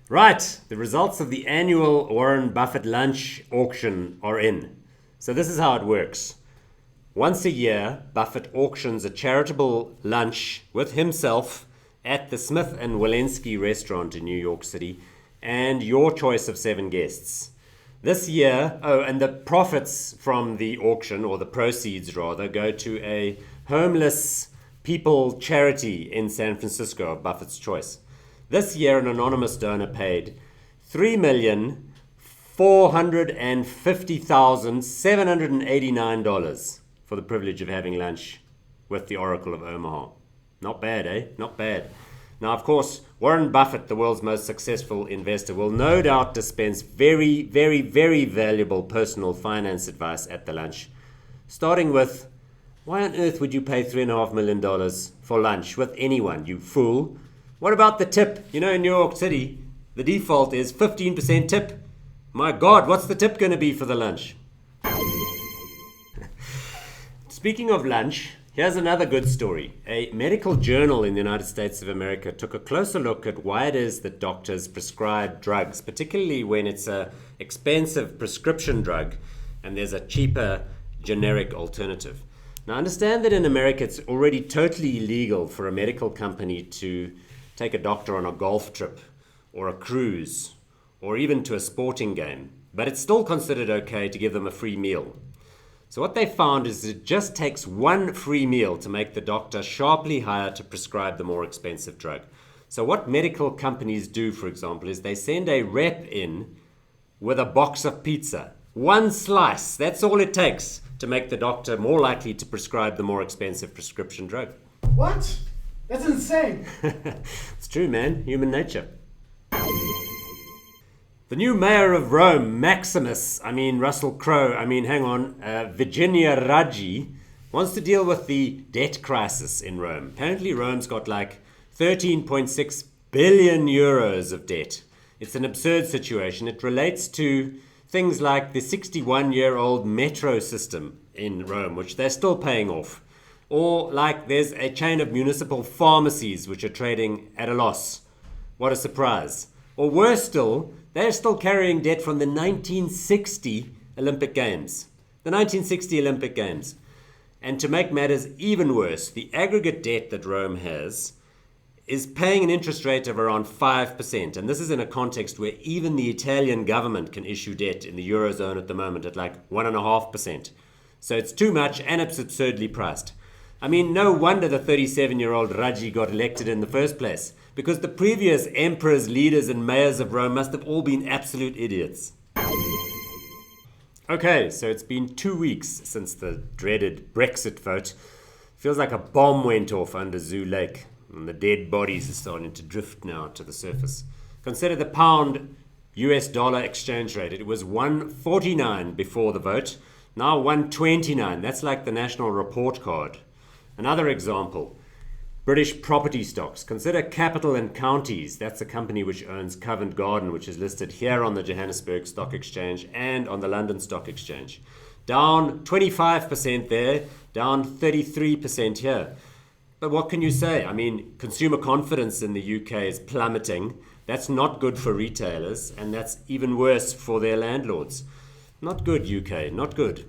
Right, the results of the annual Warren Buffett lunch auction are in. So this is how it works. Once a year, Buffett auctions a charitable lunch with himself at the Smith and Walensky restaurant in New York City and your choice of 7 guests. This year, and the profits from the auction, or the proceeds rather, go to a homeless people charity in San Francisco of Buffett's choice. This year, an anonymous donor paid $3,450,789 for the privilege of having lunch with the Oracle of Omaha. Not bad, eh? Not bad. Now, of course, Warren Buffett, the world's most successful investor, will no doubt dispense very, very, very valuable personal finance advice at the lunch, starting with, why on earth would you pay $3.5 million for lunch with anyone, you fool? What about the tip? You know, in New York City, the default is 15% tip. My God, what's the tip going to be for the lunch? Speaking of lunch, here's another good story. A medical journal in the United States of America took a closer look at why it is that doctors prescribe drugs, particularly when it's an expensive prescription drug and there's a cheaper generic alternative. Now, understand that in America it's already totally illegal for a medical company to take a doctor on a golf trip or a cruise or even to a sporting game, but it's still considered okay to give them a free meal. So what they found is it just takes one free meal to make the doctor sharply higher to prescribe the more expensive drug. So what medical companies do, for example, is they send a rep in with a box of pizza. One slice, that's all it takes to make the doctor more likely to prescribe the more expensive prescription drug. What? That's insane. It's true, man. Human nature. The new mayor of Rome, Russell Crowe, Virginia Raggi, wants to deal with the debt crisis in Rome. Apparently Rome's got like 13.6 billion euros of debt. It's an absurd situation. It relates to things like the 61-year-old metro system in Rome, which they're still paying off. Or like there's a chain of municipal pharmacies which are trading at a loss. What a surprise. Or worse still, they're still carrying debt from the 1960 Olympic Games. The 1960 Olympic Games. And to make matters even worse, the aggregate debt that Rome has is paying an interest rate of around 5%. And this is in a context where even the Italian government can issue debt in the Eurozone at the moment at like 1.5%. So it's too much and it's absurdly priced. I mean, no wonder the 37-year-old Raggi got elected in the first place, because the previous emperors, leaders, and mayors of Rome must have all been absolute idiots. Okay, so it's been 2 weeks since the dreaded Brexit vote. Feels like a bomb went off under Zoo Lake, and the dead bodies are starting to drift now to the surface. Consider the pound US dollar exchange rate. It was 149 before the vote, now 129. That's like the national report card. Another example, British property stocks. Consider Capital and Counties. That's a company which owns Covent Garden, which is listed here on the Johannesburg Stock Exchange and on the London Stock Exchange. Down 25% there, down 33% here. But what can you say? I mean, consumer confidence in the UK is plummeting. That's not good for retailers, and that's even worse for their landlords. Not good, UK, not good.